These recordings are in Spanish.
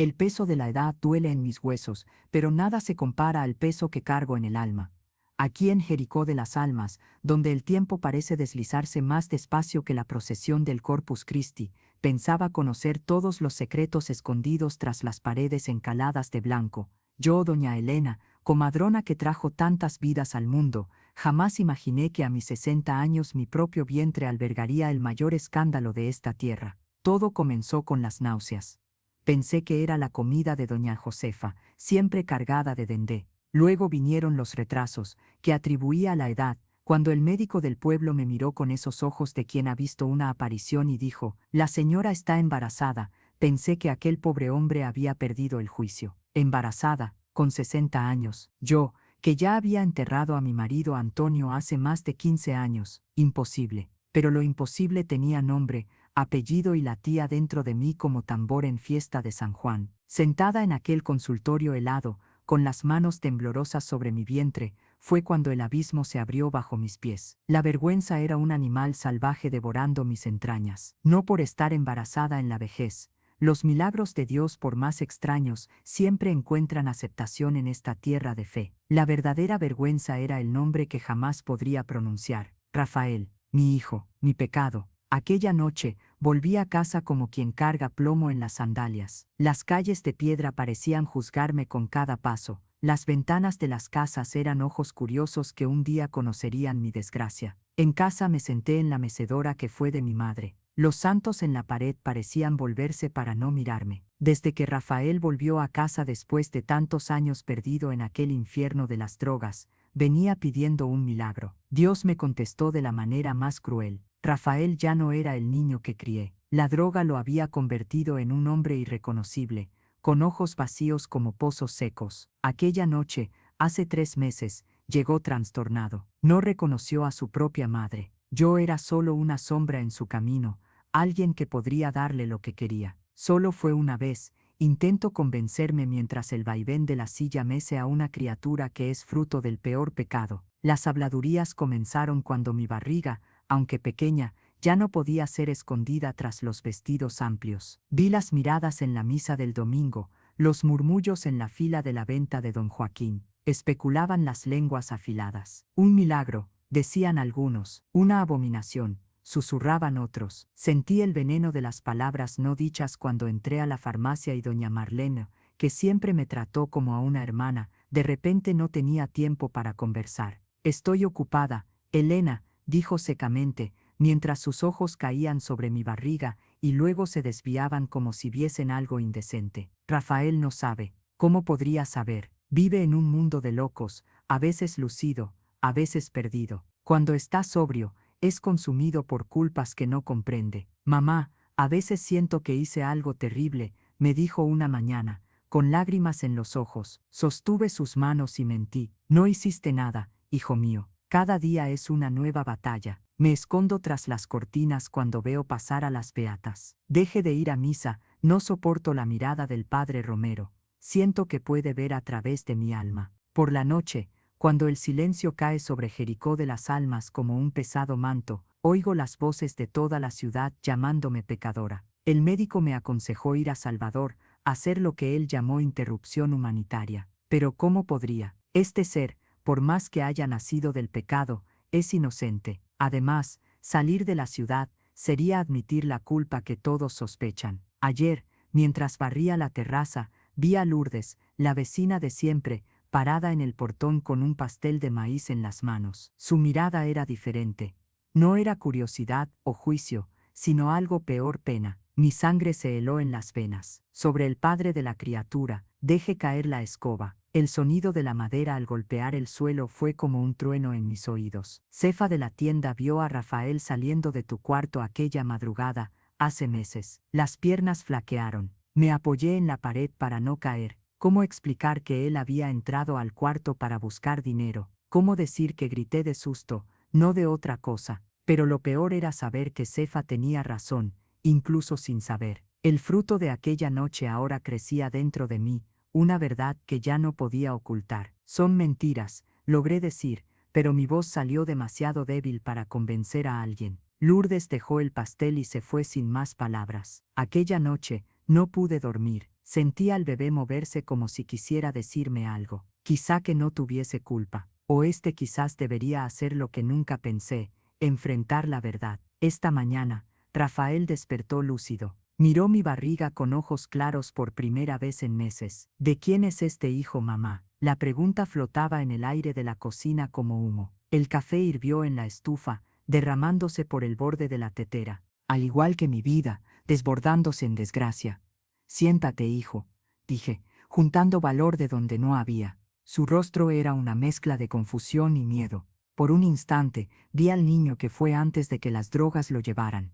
El peso de la edad duele en mis huesos, pero nada se compara al peso que cargo en el alma. Aquí en Jericó de las Almas, donde el tiempo parece deslizarse más despacio que la procesión del Corpus Christi, pensaba conocer todos los secretos escondidos tras las paredes encaladas de blanco. Yo, doña Elena, comadrona que trajo tantas vidas al mundo, jamás imaginé que a mis 60 años mi propio vientre albergaría el mayor escándalo de esta tierra. Todo comenzó con las náuseas. Pensé que era la comida de doña Josefa, siempre cargada de dendé. Luego vinieron los retrasos, que atribuía a la edad, cuando el médico del pueblo me miró con esos ojos de quien ha visto una aparición y dijo: «La señora está embarazada». Pensé que aquel pobre hombre había perdido el juicio. Embarazada, con 60 años. Yo, que ya había enterrado a mi marido Antonio hace más de 15 años. Imposible. Pero lo imposible tenía nombre, apellido y latía dentro de mí como tambor en fiesta de San Juan. Sentada en aquel consultorio helado, con las manos temblorosas sobre mi vientre, fue cuando el abismo se abrió bajo mis pies. La vergüenza era un animal salvaje devorando mis entrañas. No por estar embarazada en la vejez. Los milagros de Dios, por más extraños, siempre encuentran aceptación en esta tierra de fe. La verdadera vergüenza era el nombre que jamás podría pronunciar: Rafael, mi hijo, mi pecado. Aquella noche, volví a casa como quien carga plomo en las sandalias. Las calles de piedra parecían juzgarme con cada paso. Las ventanas de las casas eran ojos curiosos que un día conocerían mi desgracia. En casa me senté en la mecedora que fue de mi madre. Los santos en la pared parecían volverse para no mirarme. Desde que Rafael volvió a casa después de tantos años perdido en aquel infierno de las drogas, venía pidiendo un milagro. Dios me contestó de la manera más cruel. Rafael ya no era el niño que crié. La droga lo había convertido en un hombre irreconocible, con ojos vacíos como pozos secos. Aquella noche, hace 3 meses, llegó trastornado. No reconoció a su propia madre. Yo era solo una sombra en su camino, alguien que podría darle lo que quería. Solo fue una vez. Intento convencerme mientras el vaivén de la silla mece a una criatura que es fruto del peor pecado. Las habladurías comenzaron cuando mi barriga, aunque pequeña, ya no podía ser escondida tras los vestidos amplios. Vi las miradas en la misa del domingo, los murmullos en la fila de la venta de don Joaquín. Especulaban las lenguas afiladas. Un milagro, decían algunos. Una abominación, susurraban otros. Sentí el veneno de las palabras no dichas cuando entré a la farmacia y doña Marlene, que siempre me trató como a una hermana, de repente no tenía tiempo para conversar. «Estoy ocupada, Elena», dijo secamente, mientras sus ojos caían sobre mi barriga y luego se desviaban como si viesen algo indecente. «Rafael no sabe». ¿Cómo podría saber? Vive en un mundo de locos, a veces lucido, a veces perdido. Cuando está sobrio, es consumido por culpas que no comprende. «Mamá, a veces siento que hice algo terrible», me dijo una mañana, con lágrimas en los ojos. Sostuve sus manos y mentí. «No hiciste nada, hijo mío. Cada día es una nueva batalla». Me escondo tras las cortinas cuando veo pasar a las beatas. Deje de ir a misa, no soporto la mirada del padre Romero. Siento que puede ver a través de mi alma. Por la noche, cuando el silencio cae sobre Jericó de las Almas como un pesado manto, oigo las voces de toda la ciudad llamándome pecadora. El médico me aconsejó ir a Salvador, hacer lo que él llamó interrupción humanitaria. Pero ¿cómo podría? Este ser, por más que haya nacido del pecado, es inocente. Además, salir de la ciudad sería admitir la culpa que todos sospechan. Ayer, mientras barría la terraza, vi a Lourdes, la vecina de siempre, parada en el portón con un pastel de maíz en las manos. Su mirada era diferente. No era curiosidad o juicio, sino algo peor: pena. Mi sangre se heló en las venas. Sobre el padre de la criatura, dejé caer la escoba. El sonido de la madera al golpear el suelo fue como un trueno en mis oídos. «Cefa de la tienda vio a Rafael saliendo de tu cuarto aquella madrugada, hace meses». Las piernas flaquearon. Me apoyé en la pared para no caer. ¿Cómo explicar que él había entrado al cuarto para buscar dinero? ¿Cómo decir que grité de susto, no de otra cosa? Pero lo peor era saber que Cefa tenía razón, incluso sin saber. El fruto de aquella noche ahora crecía dentro de mí, una verdad que ya no podía ocultar. «Son mentiras», logré decir, pero mi voz salió demasiado débil para convencer a alguien. Lourdes dejó el pastel y se fue sin más palabras. Aquella noche no pude dormir. Sentí al bebé moverse como si quisiera decirme algo. Quizá que no tuviese culpa. O quizás debería hacer lo que nunca pensé, enfrentar la verdad. Esta mañana, Rafael despertó lúcido. Miró mi barriga con ojos claros por primera vez en meses. ¿De quién es este hijo, mamá? La pregunta flotaba en el aire de la cocina como humo. El café hirvió en la estufa, derramándose por el borde de la tetera, al igual que mi vida, desbordándose en desgracia. Siéntate, hijo, dije, juntando valor de donde no había. Su rostro era una mezcla de confusión y miedo. Por un instante, vi al niño que fue antes de que las drogas lo llevaran.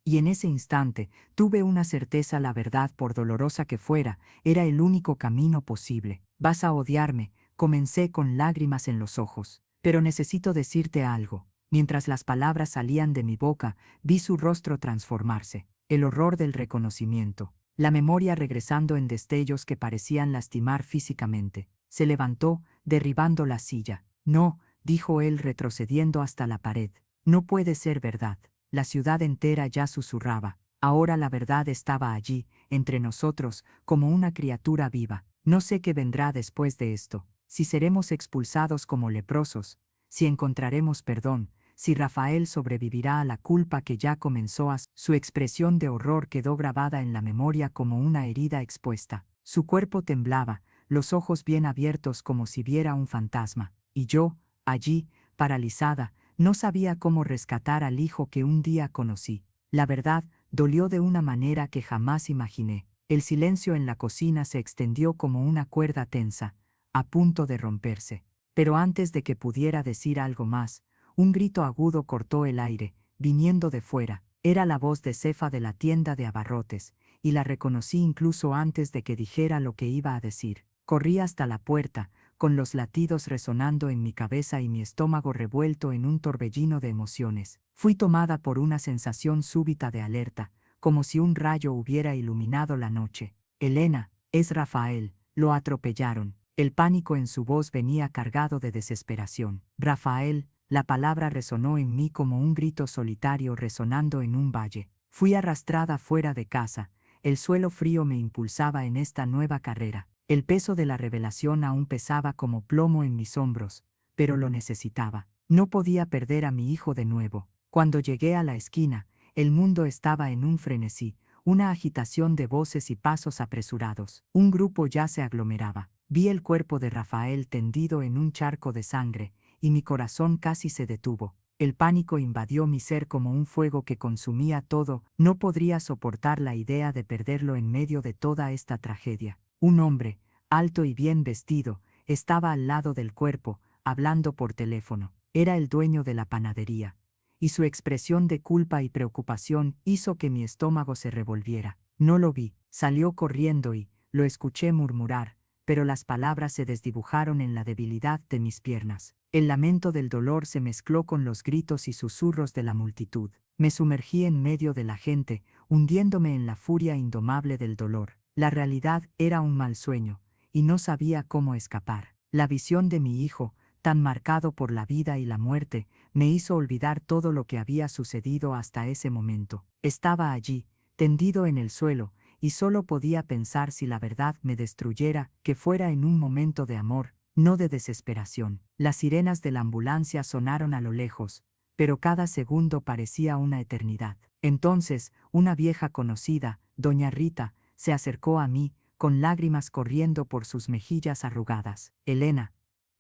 Y en ese instante, tuve una certeza: la verdad, por dolorosa que fuera, era el único camino posible. Vas a odiarme, comencé con lágrimas en los ojos. Pero necesito decirte algo. Mientras las palabras salían de mi boca, vi su rostro transformarse. El horror del reconocimiento. La memoria regresando en destellos que parecían lastimar físicamente. Se levantó, derribando la silla. No, dijo él retrocediendo hasta la pared. No puede ser verdad. La ciudad entera ya susurraba. Ahora la verdad estaba allí, entre nosotros, como una criatura viva. No sé qué vendrá después de esto. Si seremos expulsados como leprosos, si encontraremos perdón, si Rafael sobrevivirá a la culpa que ya comenzó a... Su expresión de horror quedó grabada en la memoria como una herida expuesta. Su cuerpo temblaba, los ojos bien abiertos como si viera un fantasma. Y yo, allí, paralizada, no sabía cómo rescatar al hijo que un día conocí. La verdad, dolió de una manera que jamás imaginé. El silencio en la cocina se extendió como una cuerda tensa, a punto de romperse. Pero antes de que pudiera decir algo más, un grito agudo cortó el aire, viniendo de fuera. Era la voz de Cefa de la tienda de abarrotes, y la reconocí incluso antes de que dijera lo que iba a decir. Corrí hasta la puerta, con los latidos resonando en mi cabeza y mi estómago revuelto en un torbellino de emociones. Fui tomada por una sensación súbita de alerta, como si un rayo hubiera iluminado la noche. Elena, es Rafael, lo atropellaron. El pánico en su voz venía cargado de desesperación. Rafael, la palabra resonó en mí como un grito solitario resonando en un valle. Fui arrastrada fuera de casa. El suelo frío me impulsaba en esta nueva carrera. El peso de la revelación aún pesaba como plomo en mis hombros, pero lo necesitaba. No podía perder a mi hijo de nuevo. Cuando llegué a la esquina, el mundo estaba en un frenesí, una agitación de voces y pasos apresurados. Un grupo ya se aglomeraba. Vi el cuerpo de Rafael tendido en un charco de sangre, y mi corazón casi se detuvo. El pánico invadió mi ser como un fuego que consumía todo. No podría soportar la idea de perderlo en medio de toda esta tragedia. Un hombre, alto y bien vestido, estaba al lado del cuerpo, hablando por teléfono. Era el dueño de la panadería, y su expresión de culpa y preocupación hizo que mi estómago se revolviera. No lo vi, salió corriendo y lo escuché murmurar, pero las palabras se desdibujaron en la debilidad de mis piernas. El lamento del dolor se mezcló con los gritos y susurros de la multitud. Me sumergí en medio de la gente, hundiéndome en la furia indomable del dolor. La realidad era un mal sueño, y no sabía cómo escapar. La visión de mi hijo, tan marcado por la vida y la muerte, me hizo olvidar todo lo que había sucedido hasta ese momento. Estaba allí, tendido en el suelo, y solo podía pensar: si la verdad me destruyera, que fuera en un momento de amor, no de desesperación. Las sirenas de la ambulancia sonaron a lo lejos, pero cada segundo parecía una eternidad. Entonces, una vieja conocida, doña Rita, se acercó a mí, con lágrimas corriendo por sus mejillas arrugadas. Elena,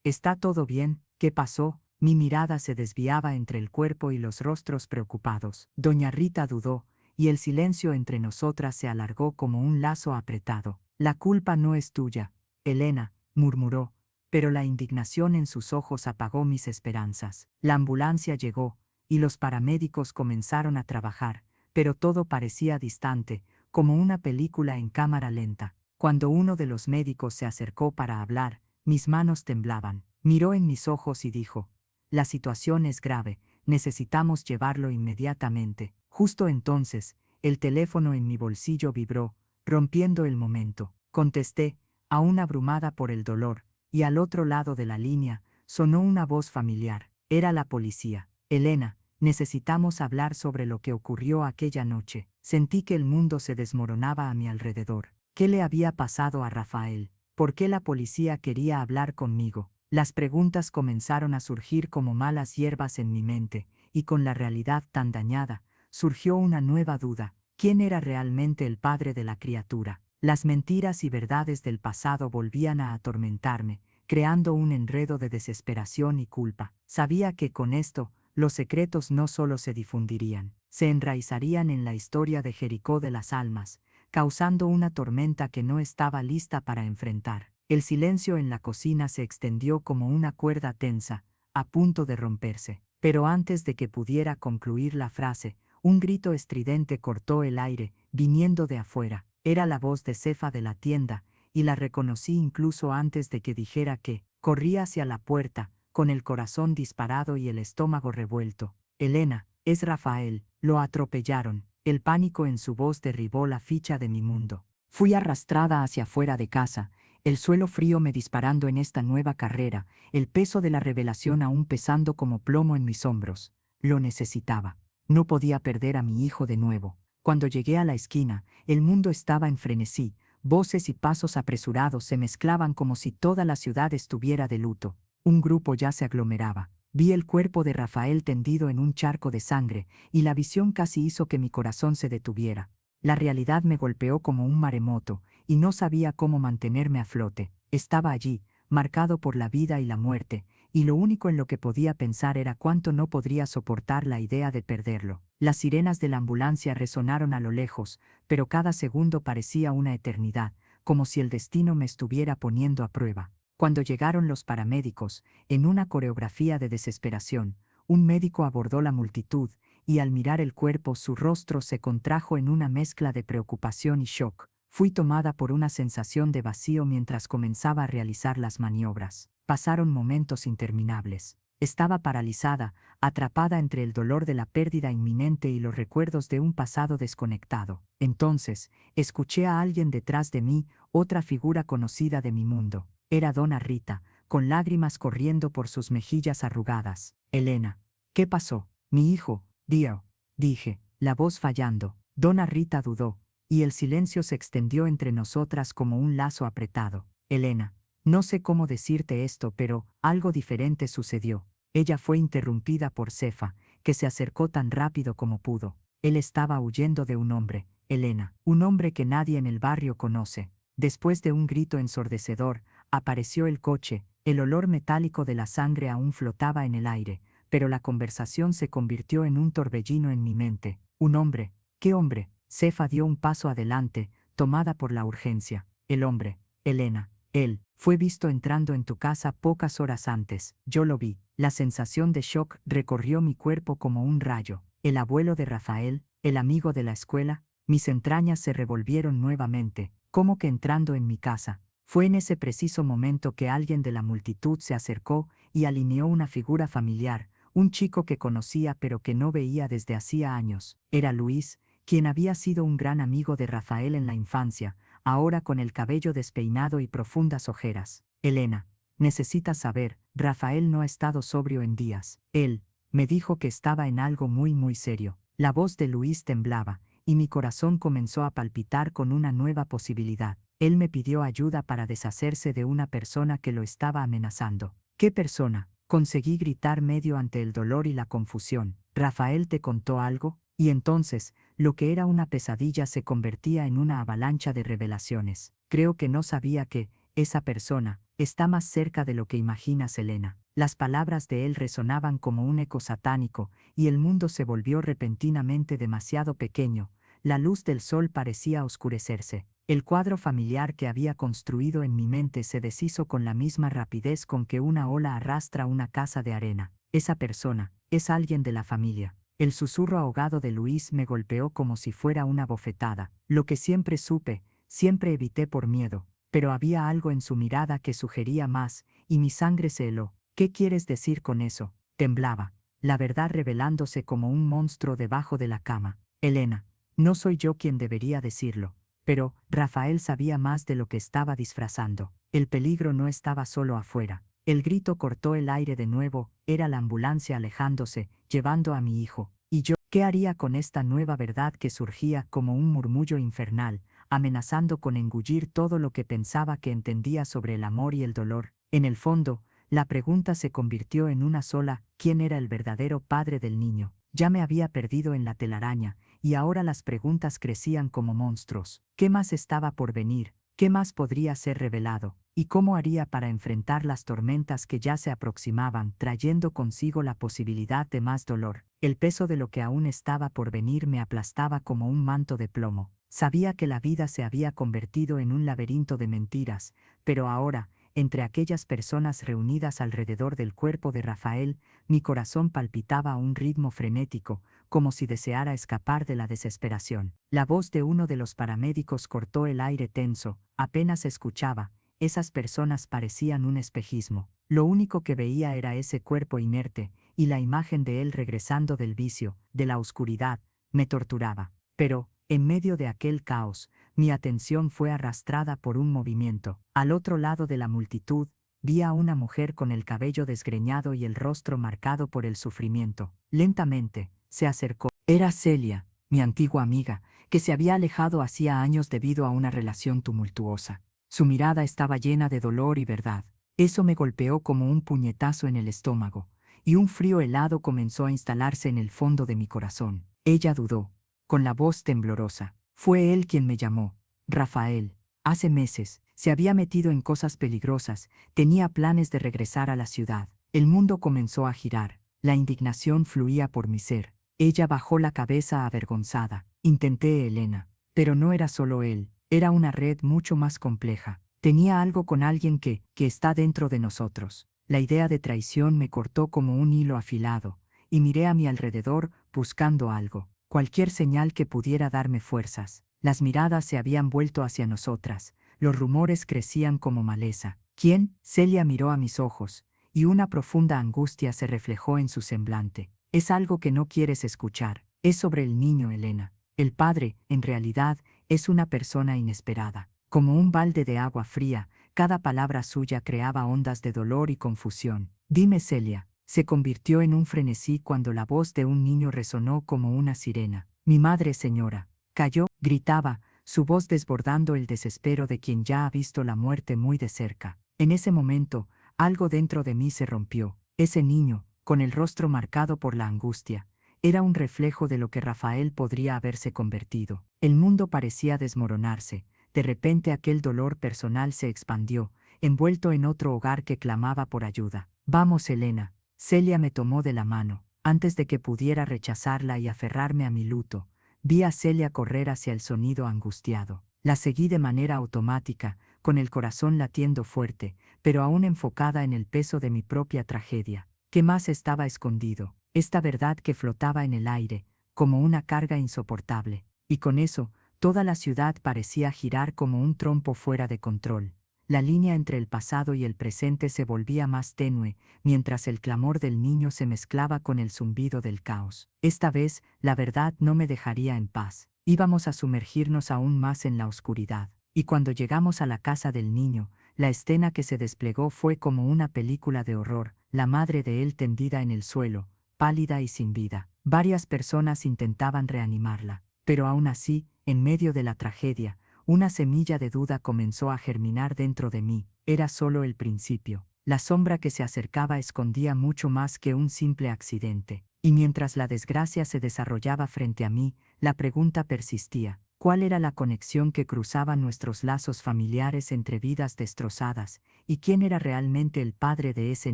¿está todo bien? ¿Qué pasó? Mi mirada se desviaba entre el cuerpo y los rostros preocupados. Doña Rita dudó, y el silencio entre nosotras se alargó como un lazo apretado. La culpa no es tuya, Elena, murmuró, pero la indignación en sus ojos apagó mis esperanzas. La ambulancia llegó, y los paramédicos comenzaron a trabajar, pero todo parecía distante, como una película en cámara lenta. Cuando uno de los médicos se acercó para hablar, mis manos temblaban. Miró en mis ojos y dijo: la situación es grave, necesitamos llevarlo inmediatamente. Justo entonces, el teléfono en mi bolsillo vibró, rompiendo el momento. Contesté, aún abrumada por el dolor, y al otro lado de la línea sonó una voz familiar. Era la policía. Elena, necesitamos hablar sobre lo que ocurrió aquella noche. Sentí que el mundo se desmoronaba a mi alrededor. ¿Qué le había pasado a Rafael? ¿Por qué la policía quería hablar conmigo? Las preguntas comenzaron a surgir como malas hierbas en mi mente, y con la realidad tan dañada, surgió una nueva duda. ¿Quién era realmente el padre de la criatura? Las mentiras y verdades del pasado volvían a atormentarme, creando un enredo de desesperación y culpa. Sabía que con esto, los secretos no solo se difundirían, se enraizarían en la historia de Jericó de las almas, causando una tormenta que no estaba lista para enfrentar. El silencio en la cocina se extendió como una cuerda tensa, a punto de romperse. Pero antes de que pudiera concluir la frase, un grito estridente cortó el aire, viniendo de afuera. Era la voz de Cefa de la tienda, y la reconocí incluso antes de que dijera qué. Corrí hacia la puerta, con el corazón disparado y el estómago revuelto. Elena, es Rafael, lo atropellaron. El pánico en su voz derribó la ficha de mi mundo. Fui arrastrada hacia afuera de casa, el suelo frío me disparando en esta nueva carrera, el peso de la revelación aún pesando como plomo en mis hombros. Lo necesitaba. No podía perder a mi hijo de nuevo. Cuando llegué a la esquina, el mundo estaba en frenesí. Voces y pasos apresurados se mezclaban como si toda la ciudad estuviera de luto. Un grupo ya se aglomeraba. Vi el cuerpo de Rafael tendido en un charco de sangre, y la visión casi hizo que mi corazón se detuviera. La realidad me golpeó como un maremoto, y no sabía cómo mantenerme a flote. Estaba allí, marcado por la vida y la muerte, y lo único en lo que podía pensar era cuánto no podría soportar la idea de perderlo. Las sirenas de la ambulancia resonaron a lo lejos, pero cada segundo parecía una eternidad, como si el destino me estuviera poniendo a prueba. Cuando llegaron los paramédicos, en una coreografía de desesperación, un médico abordó la multitud, y al mirar el cuerpo su rostro se contrajo en una mezcla de preocupación y shock. Fui tomada por una sensación de vacío mientras comenzaba a realizar las maniobras. Pasaron momentos interminables. Estaba paralizada, atrapada entre el dolor de la pérdida inminente y los recuerdos de un pasado desconectado. Entonces, escuché a alguien detrás de mí, otra figura conocida de mi mundo. Era Donna Rita, con lágrimas corriendo por sus mejillas arrugadas. Elena, ¿qué pasó? Mi hijo, Dio, dije, la voz fallando. Donna Rita dudó, y el silencio se extendió entre nosotras como un lazo apretado. Elena, no sé cómo decirte esto, pero algo diferente sucedió. Ella fue interrumpida por Cefa, que se acercó tan rápido como pudo. Él estaba huyendo de un hombre, Elena, un hombre que nadie en el barrio conoce. Después de un grito ensordecedor, apareció el coche, el olor metálico de la sangre aún flotaba en el aire, pero la conversación se convirtió en un torbellino en mi mente. Un hombre, ¿qué hombre? Cefa dio un paso adelante, tomada por la urgencia. El hombre, Elena, él, fue visto entrando en tu casa pocas horas antes. Yo lo vi. La sensación de shock recorrió mi cuerpo como un rayo. El abuelo de Rafael, el amigo de la escuela, mis entrañas se revolvieron nuevamente, como que entrando en mi casa. Fue en ese preciso momento que alguien de la multitud se acercó y alineó una figura familiar, un chico que conocía pero que no veía desde hacía años. Era Luis, quien había sido un gran amigo de Rafael en la infancia, ahora con el cabello despeinado y profundas ojeras. Elena, necesitas saber, Rafael no ha estado sobrio en días. Él me dijo que estaba en algo muy serio. La voz de Luis temblaba, y mi corazón comenzó a palpitar con una nueva posibilidad. Él me pidió ayuda para deshacerse de una persona que lo estaba amenazando. ¿Qué persona? Conseguí gritar medio ante el dolor y la confusión. ¿Rafael te contó algo? Y entonces, lo que era una pesadilla se convertía en una avalancha de revelaciones. Creo que no sabía que, esa persona, está más cerca de lo que imaginas, Elena. Las palabras de él resonaban como un eco satánico, y el mundo se volvió repentinamente demasiado pequeño. La luz del sol parecía oscurecerse. El cuadro familiar que había construido en mi mente se deshizo con la misma rapidez con que una ola arrastra una casa de arena. Esa persona, es alguien de la familia. El susurro ahogado de Luis me golpeó como si fuera una bofetada. Lo que siempre supe, siempre evité por miedo, pero había algo en su mirada que sugería más, y mi sangre se heló. ¿Qué quieres decir con eso? Temblaba, la verdad revelándose como un monstruo debajo de la cama. Elena, no soy yo quien debería decirlo, pero Rafael sabía más de lo que estaba disfrazando. El peligro no estaba solo afuera, El grito cortó el aire de nuevo, era la ambulancia alejándose, llevando a mi hijo. Y yo, ¿qué haría con esta nueva verdad que surgía como un murmullo infernal, amenazando con engullir todo lo que pensaba que entendía sobre el amor y el dolor? En el fondo, la pregunta se convirtió en una sola: ¿quién era el verdadero padre del niño? Ya me había perdido en la telaraña, y ahora las preguntas crecían como monstruos. ¿Qué más estaba por venir? ¿Qué más podría ser revelado? ¿Y cómo haría para enfrentar las tormentas que ya se aproximaban, trayendo consigo la posibilidad de más dolor? El peso de lo que aún estaba por venir me aplastaba como un manto de plomo. Sabía que la vida se había convertido en un laberinto de mentiras, pero ahora, entre aquellas personas reunidas alrededor del cuerpo de Rafael, mi corazón palpitaba a un ritmo frenético, como si deseara escapar de la desesperación. La voz de uno de los paramédicos cortó el aire tenso. Apenas se escuchaba. Esas personas parecían un espejismo. Lo único que veía era ese cuerpo inerte, y la imagen de él regresando del vicio, de la oscuridad, me torturaba. Pero, en medio de aquel caos, mi atención fue arrastrada por un movimiento. Al otro lado de la multitud, vi a una mujer con el cabello desgreñado y el rostro marcado por el sufrimiento. Lentamente, se acercó. Era Celia, mi antigua amiga, que se había alejado hacía años debido a una relación tumultuosa. Su mirada estaba llena de dolor y verdad. Eso me golpeó como un puñetazo en el estómago, y un frío helado comenzó a instalarse en el fondo de mi corazón. Ella dudó, con la voz temblorosa. Fue él quien me llamó. Rafael. Hace meses, se había metido en cosas peligrosas, tenía planes de regresar a la ciudad. El mundo comenzó a girar, la indignación fluía por mi ser. Ella bajó la cabeza avergonzada. Intenté, Elena. Pero no era solo él, era una red mucho más compleja. Tenía algo con alguien que está dentro de nosotros. La idea de traición me cortó como un hilo afilado, y miré a mi alrededor buscando algo, cualquier señal que pudiera darme fuerzas. Las miradas se habían vuelto hacia nosotras, los rumores crecían como maleza. ¿Quién? Celia miró a mis ojos, y una profunda angustia se reflejó en su semblante. Es algo que no quieres escuchar. Es sobre el niño, Elena. El padre, en realidad, es una persona inesperada. Como un balde de agua fría, cada palabra suya creaba ondas de dolor y confusión. Dime, Celia. Se convirtió en un frenesí cuando la voz de un niño resonó como una sirena. Mi madre, señora. Cayó, gritaba, su voz desbordando el desespero de quien ya ha visto la muerte muy de cerca. En ese momento, algo dentro de mí se rompió. Ese niño, con el rostro marcado por la angustia, era un reflejo de lo que Rafael podría haberse convertido. El mundo parecía desmoronarse. De repente aquel dolor personal se expandió, envuelto en otro hogar que clamaba por ayuda. Vamos, Elena. Celia me tomó de la mano. Antes de que pudiera rechazarla y aferrarme a mi luto, vi a Celia correr hacia el sonido angustiado. La seguí de manera automática, con el corazón latiendo fuerte, pero aún enfocada en el peso de mi propia tragedia. ¿Qué más estaba escondido? Esta verdad que flotaba en el aire, como una carga insoportable. Y con eso, toda la ciudad parecía girar como un trompo fuera de control. La línea entre el pasado y el presente se volvía más tenue, mientras el clamor del niño se mezclaba con el zumbido del caos. Esta vez, la verdad no me dejaría en paz. Íbamos a sumergirnos aún más en la oscuridad. Y cuando llegamos a la casa del niño, la escena que se desplegó fue como una película de horror, la madre de él tendida en el suelo, pálida y sin vida. Varias personas intentaban reanimarla, pero aún así, en medio de la tragedia, una semilla de duda comenzó a germinar dentro de mí. Era solo el principio. La sombra que se acercaba escondía mucho más que un simple accidente. Y mientras la desgracia se desarrollaba frente a mí, la pregunta persistía. ¿Cuál era la conexión que cruzaba nuestros lazos familiares entre vidas destrozadas? ¿Y quién era realmente el padre de ese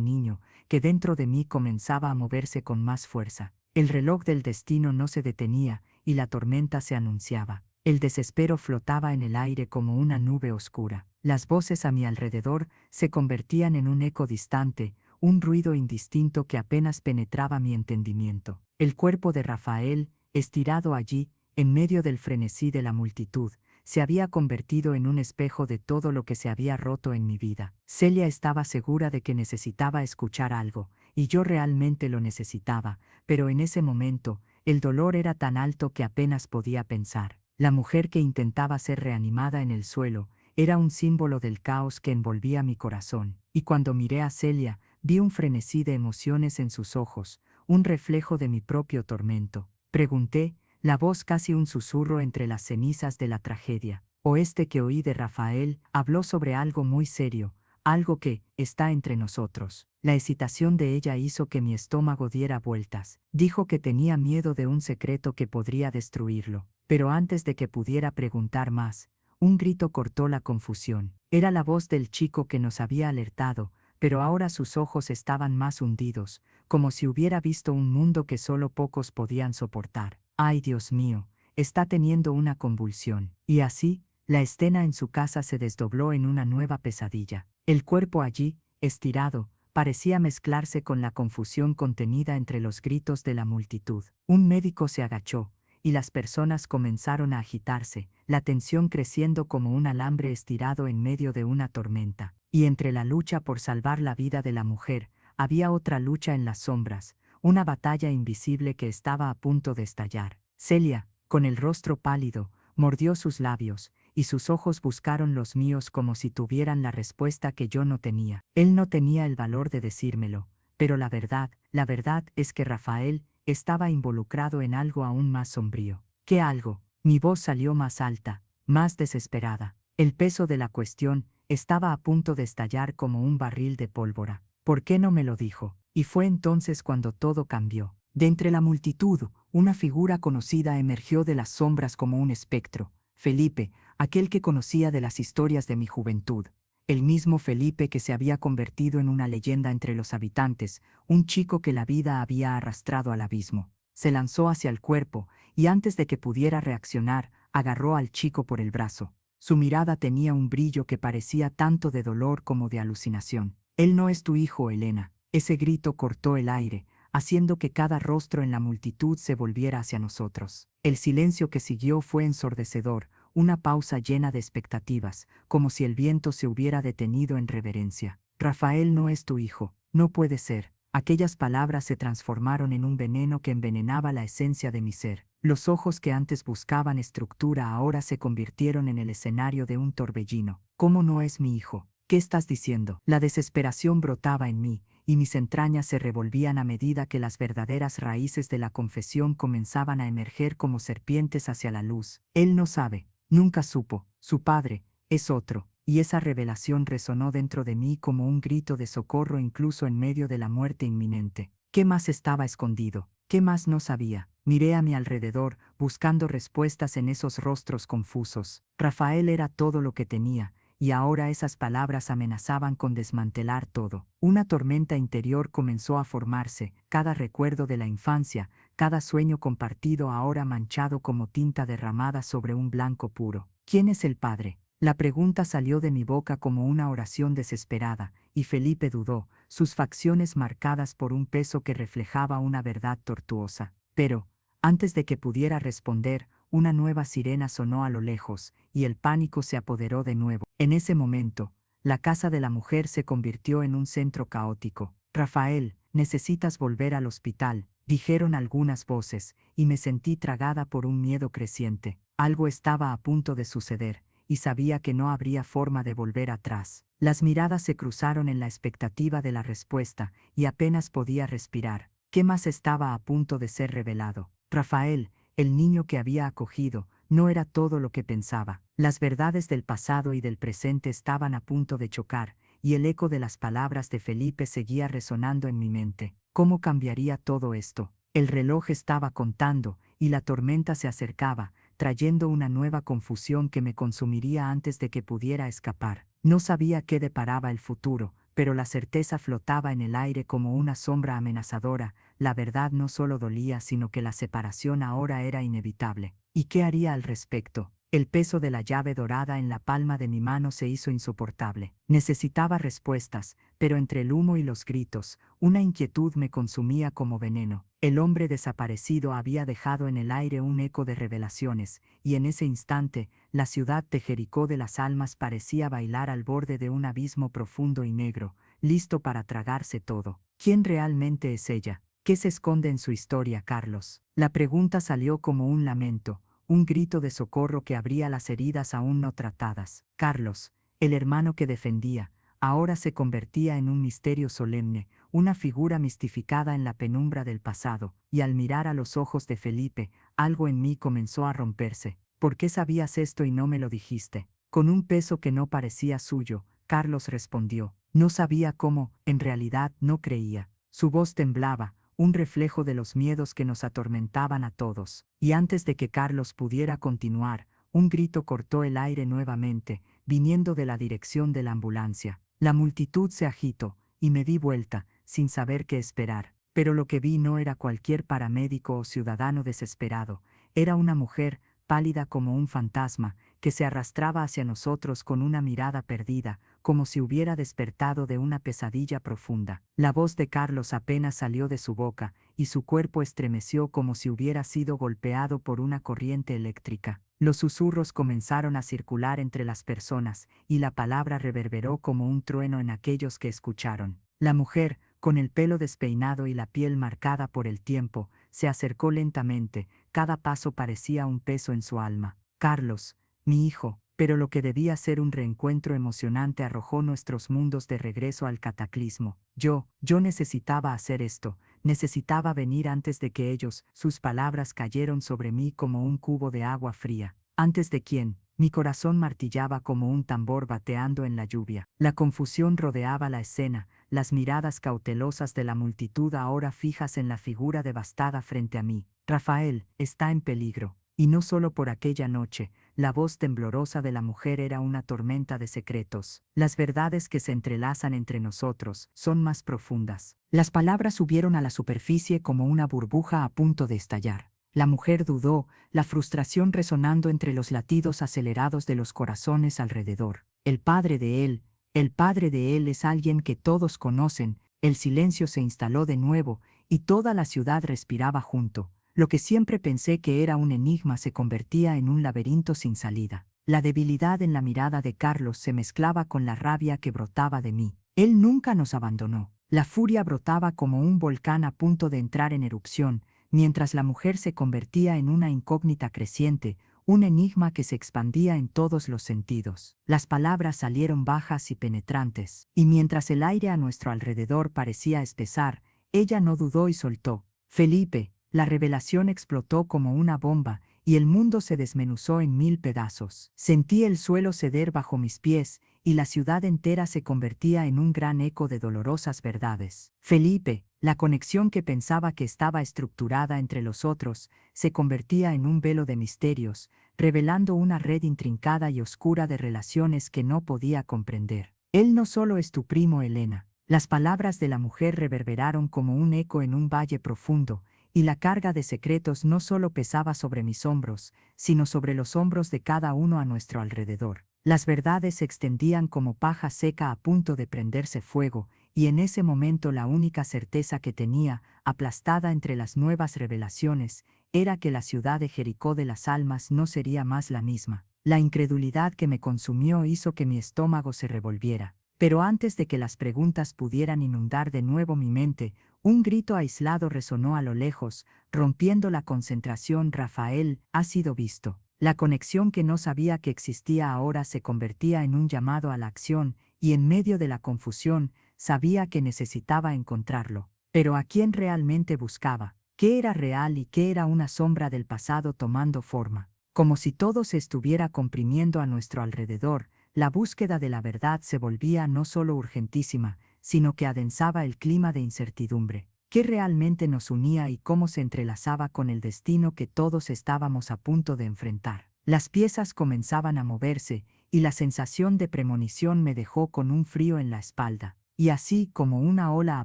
niño, que dentro de mí comenzaba a moverse con más fuerza? El reloj del destino no se detenía, y la tormenta se anunciaba. El desespero flotaba en el aire como una nube oscura. Las voces a mi alrededor se convertían en un eco distante, un ruido indistinto que apenas penetraba mi entendimiento. El cuerpo de Rafael, estirado allí, en medio del frenesí de la multitud, se había convertido en un espejo de todo lo que se había roto en mi vida. Celia estaba segura de que necesitaba escuchar algo, y yo realmente lo necesitaba, pero en ese momento, el dolor era tan alto que apenas podía pensar. La mujer que intentaba ser reanimada en el suelo Era un símbolo del caos que envolvía mi corazón, y cuando miré a Celia, vi un frenesí de emociones en sus ojos, un reflejo de mi propio tormento. Pregunté, la voz casi un susurro entre las cenizas de la tragedia. O este que oí de Rafael habló sobre algo muy serio, algo que está entre nosotros. La hesitación de ella hizo que mi estómago diera vueltas. Dijo que tenía miedo de un secreto que podría destruirlo. Pero antes de que pudiera preguntar más, un grito cortó la confusión. Era la voz del chico que nos había alertado, pero ahora sus ojos estaban más hundidos, como si hubiera visto un mundo que solo pocos podían soportar. ¡Ay, Dios mío! Está teniendo una convulsión. Y así, la escena en su casa se desdobló en una nueva pesadilla. El cuerpo allí, estirado, parecía mezclarse con la confusión contenida entre los gritos de la multitud. Un médico se agachó, y las personas comenzaron a agitarse, la tensión creciendo como un alambre estirado en medio de una tormenta. Y entre la lucha por salvar la vida de la mujer, había otra lucha en las sombras, una batalla invisible que estaba a punto de estallar. Celia, con el rostro pálido, mordió sus labios, y sus ojos buscaron los míos como si tuvieran la respuesta que yo no tenía. Él no tenía el valor de decírmelo, pero la verdad es que Rafael estaba involucrado en algo aún más sombrío. ¿Qué algo? Mi voz salió más alta, más desesperada. El peso de la cuestión estaba a punto de estallar como un barril de pólvora. ¿Por qué no me lo dijo? Y fue entonces cuando todo cambió. De entre la multitud, una figura conocida emergió de las sombras como un espectro. Felipe, aquel que conocía de las historias de mi juventud. El mismo Felipe que se había convertido en una leyenda entre los habitantes, un chico que la vida había arrastrado al abismo. Se lanzó hacia el cuerpo, y antes de que pudiera reaccionar, agarró al chico por el brazo. Su mirada tenía un brillo que parecía tanto de dolor como de alucinación. Él no es tu hijo, Elena. Ese grito cortó el aire, haciendo que cada rostro en la multitud se volviera hacia nosotros. El silencio que siguió fue ensordecedor, una pausa llena de expectativas, como si el viento se hubiera detenido en reverencia. Rafael no es tu hijo, no puede ser. Aquellas palabras se transformaron en un veneno que envenenaba la esencia de mi ser. Los ojos que antes buscaban estructura ahora se convirtieron en el escenario de un torbellino. ¿Cómo no es mi hijo? ¿Qué estás diciendo? La desesperación brotaba en mí, y mis entrañas se revolvían a medida que las verdaderas raíces de la confesión comenzaban a emerger como serpientes hacia la luz. Él no sabe, nunca supo, su padre es otro, y esa revelación resonó dentro de mí como un grito de socorro incluso en medio de la muerte inminente. ¿Qué más estaba escondido? ¿Qué más no sabía? Miré a mi alrededor, buscando respuestas en esos rostros confusos. Rafael era todo lo que tenía, y ahora esas palabras amenazaban con desmantelar todo. Una tormenta interior comenzó a formarse, cada recuerdo de la infancia, cada sueño compartido ahora manchado como tinta derramada sobre un blanco puro. ¿Quién es el padre? La pregunta salió de mi boca como una oración desesperada, y Felipe dudó, sus facciones marcadas por un peso que reflejaba una verdad tortuosa. Pero, antes de que pudiera responder, una nueva sirena sonó a lo lejos, y el pánico se apoderó de nuevo. En ese momento, la casa de la mujer se convirtió en un centro caótico. Rafael, necesitas volver al hospital, dijeron algunas voces, y me sentí tragada por un miedo creciente. Algo estaba a punto de suceder, y sabía que no habría forma de volver atrás. Las miradas se cruzaron en la expectativa de la respuesta, y apenas podía respirar. ¿Qué más estaba a punto de ser revelado? Rafael, el niño que había acogido, no era todo lo que pensaba. Las verdades del pasado y del presente estaban a punto de chocar, y el eco de las palabras de Felipe seguía resonando en mi mente. ¿Cómo cambiaría todo esto? El reloj estaba contando, y la tormenta se acercaba, trayendo una nueva confusión que me consumiría antes de que pudiera escapar. No sabía qué deparaba el futuro, pero la certeza flotaba en el aire como una sombra amenazadora. La verdad no solo dolía, sino que la separación ahora era inevitable. ¿Y qué haría al respecto? El peso de la llave dorada en la palma de mi mano se hizo insoportable. Necesitaba respuestas, pero entre el humo y los gritos, una inquietud me consumía como veneno. El hombre desaparecido había dejado en el aire un eco de revelaciones, y en ese instante, la ciudad de Jericó de las almas parecía bailar al borde de un abismo profundo y negro, listo para tragarse todo. ¿Quién realmente es ella? ¿Qué se esconde en su historia, Carlos? La pregunta salió como un lamento, un grito de socorro que abría las heridas aún no tratadas. Carlos, el hermano que defendía, ahora se convertía en un misterio solemne, una figura mistificada en la penumbra del pasado, y al mirar a los ojos de Felipe, algo en mí comenzó a romperse. ¿Por qué sabías esto y no me lo dijiste? Con un peso que no parecía suyo, Carlos respondió. No sabía cómo, en realidad no creía. Su voz temblaba, un reflejo de los miedos que nos atormentaban a todos. Y antes de que Carlos pudiera continuar, un grito cortó el aire nuevamente, viniendo de la dirección de la ambulancia. La multitud se agitó, y me di vuelta, sin saber qué esperar. Pero lo que vi no era cualquier paramédico o ciudadano desesperado. Era una mujer, pálida como un fantasma, que se arrastraba hacia nosotros con una mirada perdida, como si hubiera despertado de una pesadilla profunda. La voz de Carlos apenas salió de su boca, y su cuerpo estremeció como si hubiera sido golpeado por una corriente eléctrica. Los susurros comenzaron a circular entre las personas, y la palabra reverberó como un trueno en aquellos que escucharon. La mujer, con el pelo despeinado y la piel marcada por el tiempo, se acercó lentamente, cada paso parecía un peso en su alma. Carlos, mi hijo, pero lo que debía ser un reencuentro emocionante arrojó nuestros mundos de regreso al cataclismo. Yo necesitaba hacer esto, necesitaba venir antes de que ellos, sus palabras cayeron sobre mí como un cubo de agua fría. Antes de quién, mi corazón martillaba como un tambor bateando en la lluvia. La confusión rodeaba la escena, las miradas cautelosas de la multitud ahora fijas en la figura devastada frente a mí. Rafael está en peligro. Y no solo por aquella noche, la voz temblorosa de la mujer era una tormenta de secretos. Las verdades que se entrelazan entre nosotros son más profundas. Las palabras subieron a la superficie como una burbuja a punto de estallar. La mujer dudó, la frustración resonando entre los latidos acelerados de los corazones alrededor. El padre de él es alguien que todos conocen. El silencio se instaló de nuevo, y toda la ciudad respiraba junto. Lo que siempre pensé que era un enigma se convertía en un laberinto sin salida. La debilidad en la mirada de Carlos se mezclaba con la rabia que brotaba de mí. Él nunca nos abandonó. La furia brotaba como un volcán a punto de entrar en erupción, mientras la mujer se convertía en una incógnita creciente, un enigma que se expandía en todos los sentidos. Las palabras salieron bajas y penetrantes, y mientras el aire a nuestro alrededor parecía espesar, ella no dudó y soltó. Felipe. La revelación explotó como una bomba, y el mundo se desmenuzó en 1000 pedazos. Sentí el suelo ceder bajo mis pies, y la ciudad entera se convertía en un gran eco de dolorosas verdades. Felipe, la conexión que pensaba que estaba estructurada entre los otros, se convertía en un velo de misterios, revelando una red intrincada y oscura de relaciones que no podía comprender. Él no solo es tu primo, Elena. Las palabras de la mujer reverberaron como un eco en un valle profundo, y la carga de secretos no solo pesaba sobre mis hombros, sino sobre los hombros de cada uno a nuestro alrededor. Las verdades se extendían como paja seca a punto de prenderse fuego, y en ese momento la única certeza que tenía, aplastada entre las nuevas revelaciones, era que la ciudad de Jericó de las almas no sería más la misma. La incredulidad que me consumió hizo que mi estómago se revolviera. Pero antes de que las preguntas pudieran inundar de nuevo mi mente, un grito aislado resonó a lo lejos, rompiendo la concentración. Rafael, ha sido visto. La conexión que no sabía que existía ahora se convertía en un llamado a la acción, y en medio de la confusión, sabía que necesitaba encontrarlo. Pero ¿a quién realmente buscaba? ¿Qué era real y qué era una sombra del pasado tomando forma? Como si todo se estuviera comprimiendo a nuestro alrededor, la búsqueda de la verdad se volvía no solo urgentísima, sino que adensaba el clima de incertidumbre. ¿Qué realmente nos unía y cómo se entrelazaba con el destino que todos estábamos a punto de enfrentar? Las piezas comenzaban a moverse, y la sensación de premonición me dejó con un frío en la espalda. Y así, como una ola a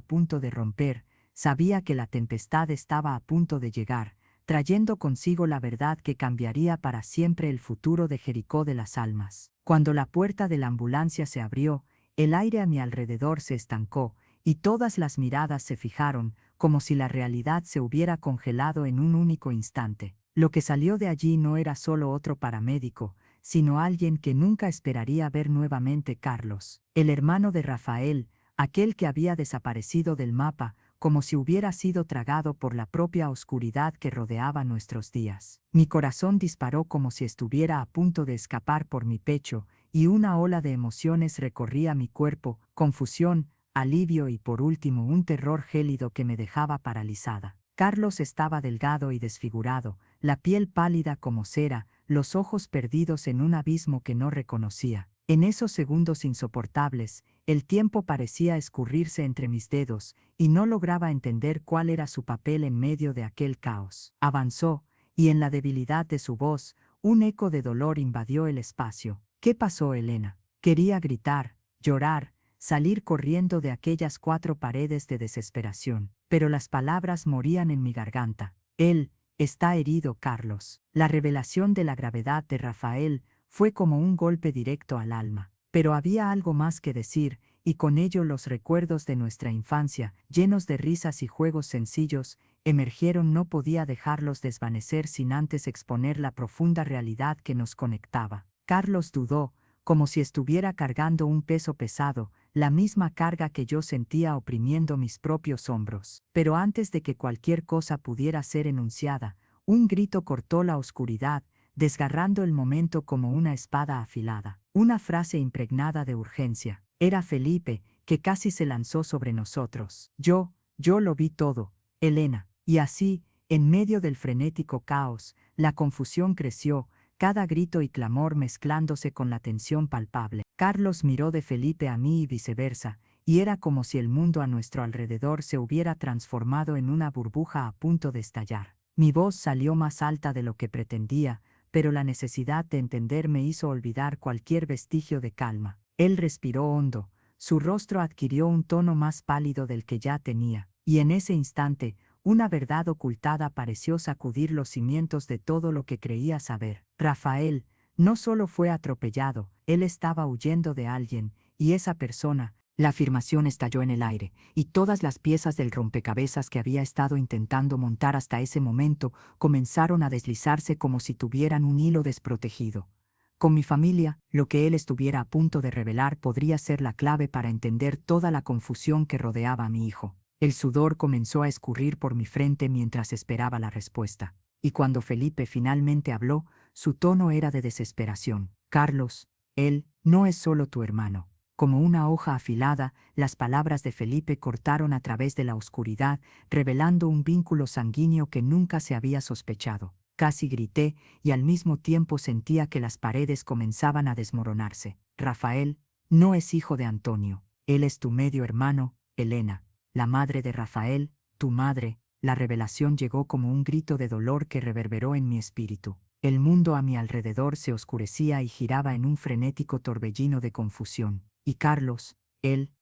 punto de romper, sabía que la tempestad estaba a punto de llegar, trayendo consigo la verdad que cambiaría para siempre el futuro de Jericó de las almas. Cuando la puerta de la ambulancia se abrió, el aire a mi alrededor se estancó, y todas las miradas se fijaron, como si la realidad se hubiera congelado en un único instante. Lo que salió de allí no era solo otro paramédico, sino alguien que nunca esperaría ver nuevamente. Carlos, el hermano de Rafael, aquel que había desaparecido del mapa, como si hubiera sido tragado por la propia oscuridad que rodeaba nuestros días. Mi corazón disparó como si estuviera a punto de escapar por mi pecho, y una ola de emociones recorría mi cuerpo, confusión, alivio y por último un terror gélido que me dejaba paralizada. Carlos estaba delgado y desfigurado, la piel pálida como cera, los ojos perdidos en un abismo que no reconocía. En esos segundos insoportables, el tiempo parecía escurrirse entre mis dedos, y no lograba entender cuál era su papel en medio de aquel caos. Avanzó, y en la debilidad de su voz, un eco de dolor invadió el espacio. ¿Qué pasó, Elena? Quería gritar, llorar, salir corriendo de aquellas 4 paredes de desesperación, pero las palabras morían en mi garganta. Él está herido, Carlos. La revelación de la gravedad de Rafael fue como un golpe directo al alma. Pero había algo más que decir, y con ello los recuerdos de nuestra infancia, llenos de risas y juegos sencillos, emergieron. No podía dejarlos desvanecer sin antes exponer la profunda realidad que nos conectaba. Carlos dudó, como si estuviera cargando un peso pesado, la misma carga que yo sentía oprimiendo mis propios hombros. Pero antes de que cualquier cosa pudiera ser enunciada, un grito cortó la oscuridad, desgarrando el momento como una espada afilada. Una frase impregnada de urgencia. Era Felipe, que casi se lanzó sobre nosotros. Yo lo vi todo, Elena. Y así, en medio del frenético caos, la confusión creció, cada grito y clamor mezclándose con la tensión palpable. Carlos miró de Felipe a mí y viceversa, y era como si el mundo a nuestro alrededor se hubiera transformado en una burbuja a punto de estallar. Mi voz salió más alta de lo que pretendía, pero la necesidad de entender me hizo olvidar cualquier vestigio de calma. Él respiró hondo, su rostro adquirió un tono más pálido del que ya tenía, y en ese instante, una verdad ocultada pareció sacudir los cimientos de todo lo que creía saber. Rafael no solo fue atropellado, él estaba huyendo de alguien, y esa persona. La afirmación estalló en el aire, y todas las piezas del rompecabezas que había estado intentando montar hasta ese momento comenzaron a deslizarse como si tuvieran un hilo desprotegido. Con mi familia, lo que él estuviera a punto de revelar podría ser la clave para entender toda la confusión que rodeaba a mi hijo. El sudor comenzó a escurrir por mi frente mientras esperaba la respuesta, y cuando Felipe finalmente habló, su tono era de desesperación. Carlos, él no es solo tu hermano. Como una hoja afilada, las palabras de Felipe cortaron a través de la oscuridad, revelando un vínculo sanguíneo que nunca se había sospechado. Casi grité, y al mismo tiempo sentía que las paredes comenzaban a desmoronarse. Rafael no es hijo de Antonio. Él es tu medio hermano, Elena, la madre de Rafael, tu madre. La revelación llegó como un grito de dolor que reverberó en mi espíritu. El mundo a mi alrededor se oscurecía y giraba en un frenético torbellino de confusión. Y Carlos,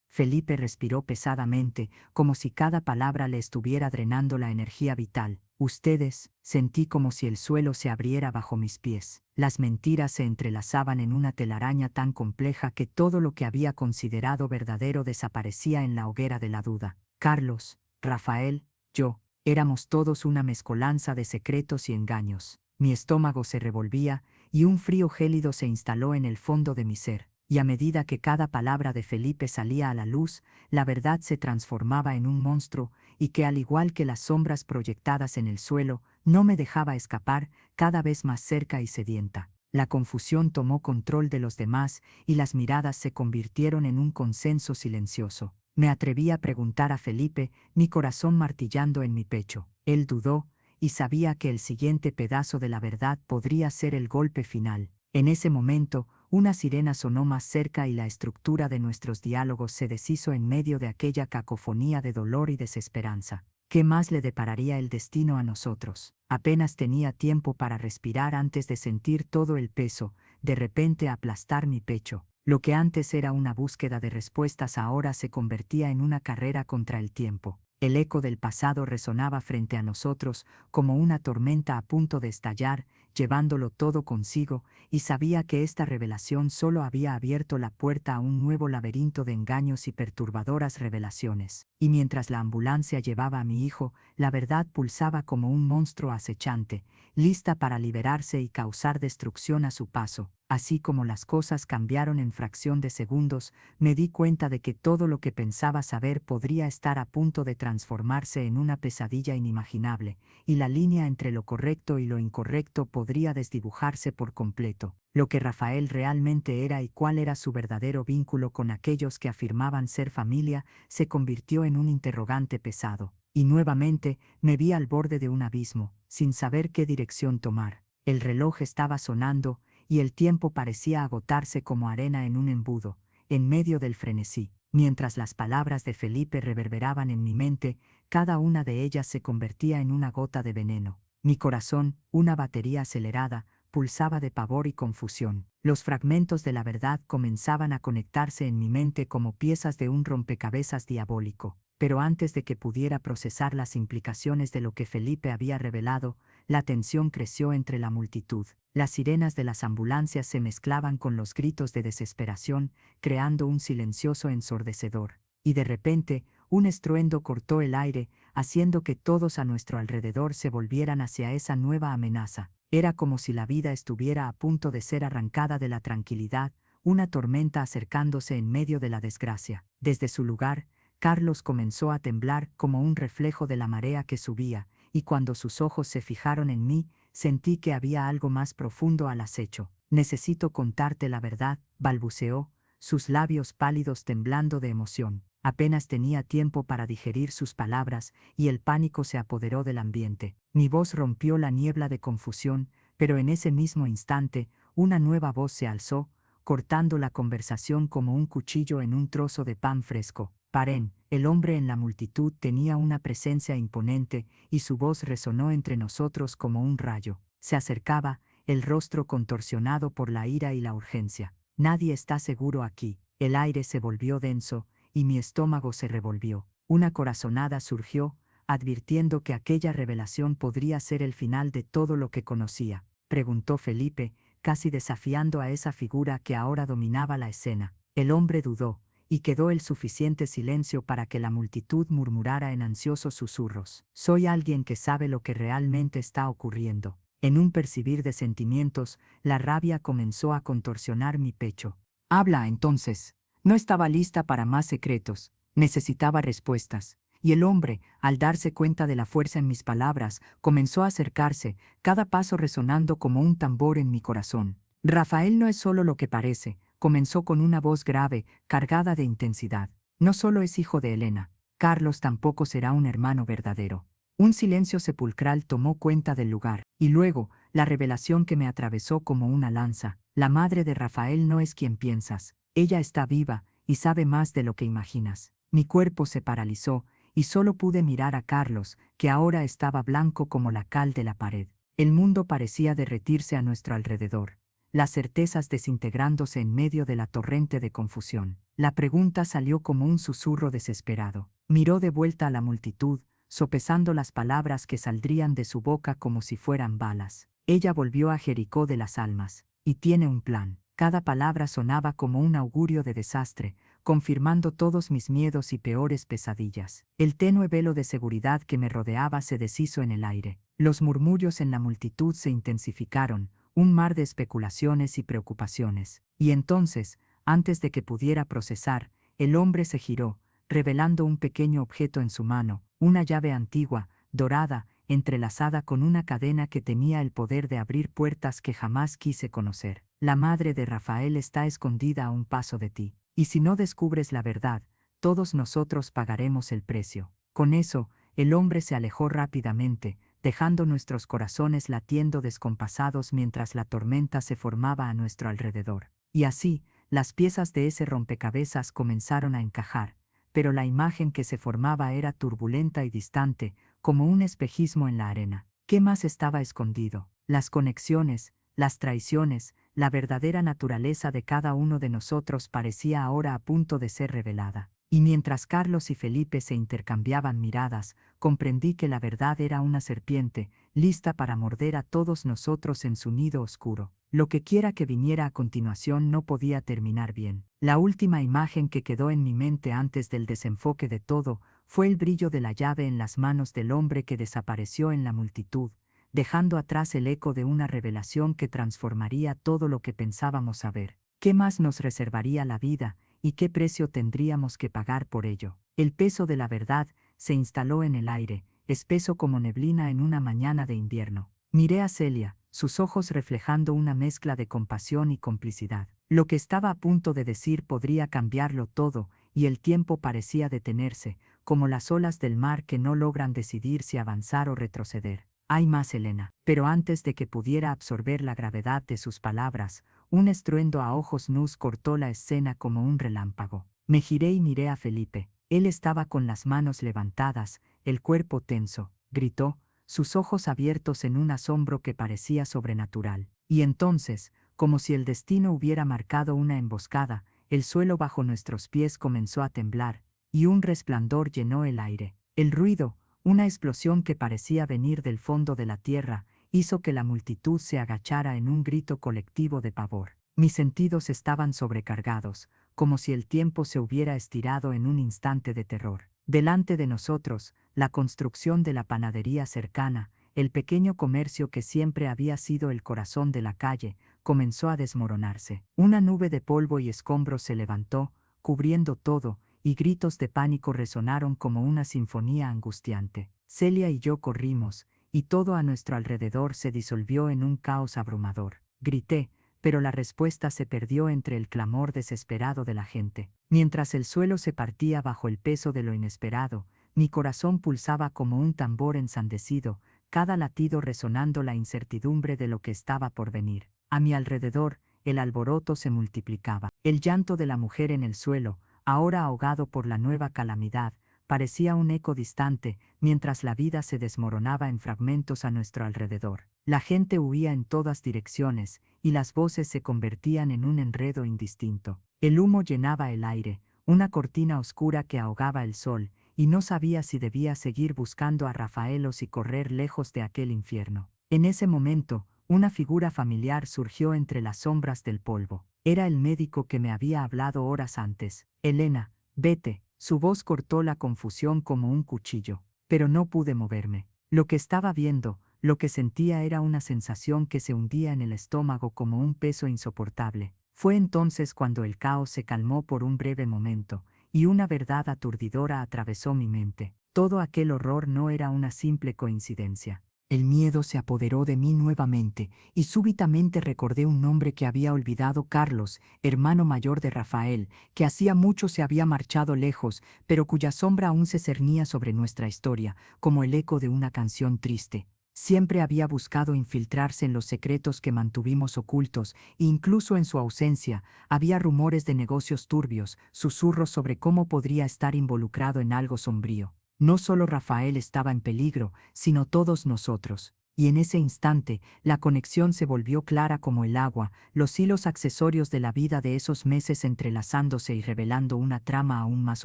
Felipe respiró pesadamente, como si cada palabra le estuviera drenando la energía vital. Ustedes, sentí como si el suelo se abriera bajo mis pies. Las mentiras se entrelazaban en una telaraña tan compleja que todo lo que había considerado verdadero desaparecía en la hoguera de la duda. Carlos, Rafael, yo, éramos todos una mezcolanza de secretos y engaños. Mi estómago se revolvía, y un frío gélido se instaló en el fondo de mi ser. Y a medida que cada palabra de Felipe salía a la luz, la verdad se transformaba en un monstruo, y que al igual que las sombras proyectadas en el suelo, no me dejaba escapar, cada vez más cerca y sedienta. La confusión tomó control de los demás, y las miradas se convirtieron en un consenso silencioso. Me atreví a preguntar a Felipe, mi corazón martillando en mi pecho. Él dudó, y sabía que el siguiente pedazo de la verdad podría ser el golpe final. En ese momento, una sirena sonó más cerca y la estructura de nuestros diálogos se deshizo en medio de aquella cacofonía de dolor y desesperanza. ¿Qué más le depararía el destino a nosotros? Apenas tenía tiempo para respirar antes de sentir todo el peso, de repente aplastar mi pecho. Lo que antes era una búsqueda de respuestas ahora se convertía en una carrera contra el tiempo. El eco del pasado resonaba frente a nosotros como una tormenta a punto de estallar, llevándolo todo consigo, y sabía que esta revelación solo había abierto la puerta a un nuevo laberinto de engaños y perturbadoras revelaciones. Y mientras la ambulancia llevaba a mi hijo, la verdad pulsaba como un monstruo acechante, lista para liberarse y causar destrucción a su paso. Así como las cosas cambiaron en fracción de segundos, me di cuenta de que todo lo que pensaba saber podría estar a punto de transformarse en una pesadilla inimaginable, y la línea entre lo correcto y lo incorrecto podría desdibujarse por completo. Lo que Rafael realmente era y cuál era su verdadero vínculo con aquellos que afirmaban ser familia se convirtió en un interrogante pesado. Y nuevamente me vi al borde de un abismo, sin saber qué dirección tomar. El reloj estaba sonando, y el tiempo parecía agotarse como arena en un embudo, en medio del frenesí. Mientras las palabras de Felipe reverberaban en mi mente, cada una de ellas se convertía en una gota de veneno. Mi corazón, una batería acelerada, pulsaba de pavor y confusión. Los fragmentos de la verdad comenzaban a conectarse en mi mente como piezas de un rompecabezas diabólico. Pero antes de que pudiera procesar las implicaciones de lo que Felipe había revelado, la tensión creció entre la multitud. Las sirenas de las ambulancias se mezclaban con los gritos de desesperación, creando un silencioso ensordecedor. Y de repente, un estruendo cortó el aire, haciendo que todos a nuestro alrededor se volvieran hacia esa nueva amenaza. Era como si la vida estuviera a punto de ser arrancada de la tranquilidad, una tormenta acercándose en medio de la desgracia. Desde su lugar, Carlos comenzó a temblar como un reflejo de la marea que subía, y cuando sus ojos se fijaron en mí, sentí que había algo más profundo al acecho. Necesito contarte la verdad, balbuceó, sus labios pálidos temblando de emoción. Apenas tenía tiempo para digerir sus palabras, y el pánico se apoderó del ambiente. Mi voz rompió la niebla de confusión, pero en ese mismo instante, una nueva voz se alzó, cortando la conversación como un cuchillo en un trozo de pan fresco. Paren, el hombre en la multitud tenía una presencia imponente, y su voz resonó entre nosotros como un rayo. Se acercaba, el rostro contorsionado por la ira y la urgencia. Nadie está seguro aquí. El aire se volvió denso, y mi estómago se revolvió. Una corazonada surgió, advirtiendo que aquella revelación podría ser el final de todo lo que conocía. Preguntó Felipe, casi desafiando a esa figura que ahora dominaba la escena. El hombre dudó, y quedó el suficiente silencio para que la multitud murmurara en ansiosos susurros. Soy alguien que sabe lo que realmente está ocurriendo. En un percibir de sentimientos, la rabia comenzó a contorsionar mi pecho. Habla, entonces. No estaba lista para más secretos, necesitaba respuestas. Y el hombre, al darse cuenta de la fuerza en mis palabras, comenzó a acercarse, cada paso resonando como un tambor en mi corazón. Rafael no es solo lo que parece, comenzó con una voz grave, cargada de intensidad. No solo es hijo de Elena, Carlos tampoco será un hermano verdadero. Un silencio sepulcral tomó cuenta del lugar, y luego, la revelación que me atravesó como una lanza. La madre de Rafael no es quien piensas. Ella está viva, y sabe más de lo que imaginas. Mi cuerpo se paralizó, y solo pude mirar a Carlos, que ahora estaba blanco como la cal de la pared. El mundo parecía derretirse a nuestro alrededor, las certezas desintegrándose en medio de la torrente de confusión. La pregunta salió como un susurro desesperado. Miró de vuelta a la multitud, sopesando las palabras que saldrían de su boca como si fueran balas. Ella volvió a Jericó de las almas, y tiene un plan. Cada palabra sonaba como un augurio de desastre, confirmando todos mis miedos y peores pesadillas. El tenue velo de seguridad que me rodeaba se deshizo en el aire. Los murmullos en la multitud se intensificaron, un mar de especulaciones y preocupaciones. Y entonces, antes de que pudiera procesar, el hombre se giró, revelando un pequeño objeto en su mano, una llave antigua, dorada, entrelazada con una cadena que tenía el poder de abrir puertas que jamás quise conocer. La madre de Rafael está escondida a un paso de ti, y si no descubres la verdad, todos nosotros pagaremos el precio. Con eso, el hombre se alejó rápidamente, dejando nuestros corazones latiendo descompasados mientras la tormenta se formaba a nuestro alrededor. Y así, las piezas de ese rompecabezas comenzaron a encajar, pero la imagen que se formaba era turbulenta y distante, como un espejismo en la arena. ¿Qué más estaba escondido? Las conexiones, las traiciones, la verdadera naturaleza de cada uno de nosotros parecía ahora a punto de ser revelada. Y mientras Carlos y Felipe se intercambiaban miradas, comprendí que la verdad era una serpiente, lista para morder a todos nosotros en su nido oscuro. Lo que quiera que viniera a continuación no podía terminar bien. La última imagen que quedó en mi mente antes del desenfoque de todo fue el brillo de la llave en las manos del hombre que desapareció en la multitud, dejando atrás el eco de una revelación que transformaría todo lo que pensábamos saber. ¿Qué más nos reservaría la vida y qué precio tendríamos que pagar por ello? El peso de la verdad se instaló en el aire, espeso como neblina en una mañana de invierno. Miré a Celia, sus ojos reflejando una mezcla de compasión y complicidad. Lo que estaba a punto de decir podría cambiarlo todo, y el tiempo parecía detenerse, como las olas del mar que no logran decidir si avanzar o retroceder. Hay más, Elena. Pero antes de que pudiera absorber la gravedad de sus palabras, un estruendo a ojos nus cortó la escena como un relámpago. Me giré y miré a Felipe. Él estaba con las manos levantadas, el cuerpo tenso. Gritó, sus ojos abiertos en un asombro que parecía sobrenatural. Y entonces, como si el destino hubiera marcado una emboscada, el suelo bajo nuestros pies comenzó a temblar, y un resplandor llenó el aire. El ruido, una explosión que parecía venir del fondo de la tierra, hizo que la multitud se agachara en un grito colectivo de pavor. Mis sentidos estaban sobrecargados, como si el tiempo se hubiera estirado en un instante de terror. Delante de nosotros, la construcción de la panadería cercana, el pequeño comercio que siempre había sido el corazón de la calle, comenzó a desmoronarse. Una nube de polvo y escombros se levantó, cubriendo todo, y gritos de pánico resonaron como una sinfonía angustiante. Celia y yo corrimos, y todo a nuestro alrededor se disolvió en un caos abrumador. Grité, pero la respuesta se perdió entre el clamor desesperado de la gente. Mientras el suelo se partía bajo el peso de lo inesperado, mi corazón pulsaba como un tambor ensandecido, cada latido resonando la incertidumbre de lo que estaba por venir. A mi alrededor, el alboroto se multiplicaba. El llanto de la mujer en el suelo, ahora ahogado por la nueva calamidad, parecía un eco distante, mientras la vida se desmoronaba en fragmentos a nuestro alrededor. La gente huía en todas direcciones, y las voces se convertían en un enredo indistinto. El humo llenaba el aire, una cortina oscura que ahogaba el sol, y no sabía si debía seguir buscando a Rafael o si correr lejos de aquel infierno. En ese momento, una figura familiar surgió entre las sombras del polvo. Era el médico que me había hablado horas antes. Elena, vete. Su voz cortó la confusión como un cuchillo, pero no pude moverme. Lo que estaba viendo, lo que sentía era una sensación que se hundía en el estómago como un peso insoportable. Fue entonces cuando el caos se calmó por un breve momento, y una verdad aturdidora atravesó mi mente. Todo aquel horror no era una simple coincidencia. El miedo se apoderó de mí nuevamente, y súbitamente recordé un nombre que había olvidado: Carlos, hermano mayor de Rafael, que hacía mucho se había marchado lejos, pero cuya sombra aún se cernía sobre nuestra historia, como el eco de una canción triste. Siempre había buscado infiltrarse en los secretos que mantuvimos ocultos, e incluso en su ausencia, había rumores de negocios turbios, susurros sobre cómo podría estar involucrado en algo sombrío. No solo Rafael estaba en peligro, sino todos nosotros. Y en ese instante, la conexión se volvió clara como el agua, los hilos accesorios de la vida de esos meses entrelazándose y revelando una trama aún más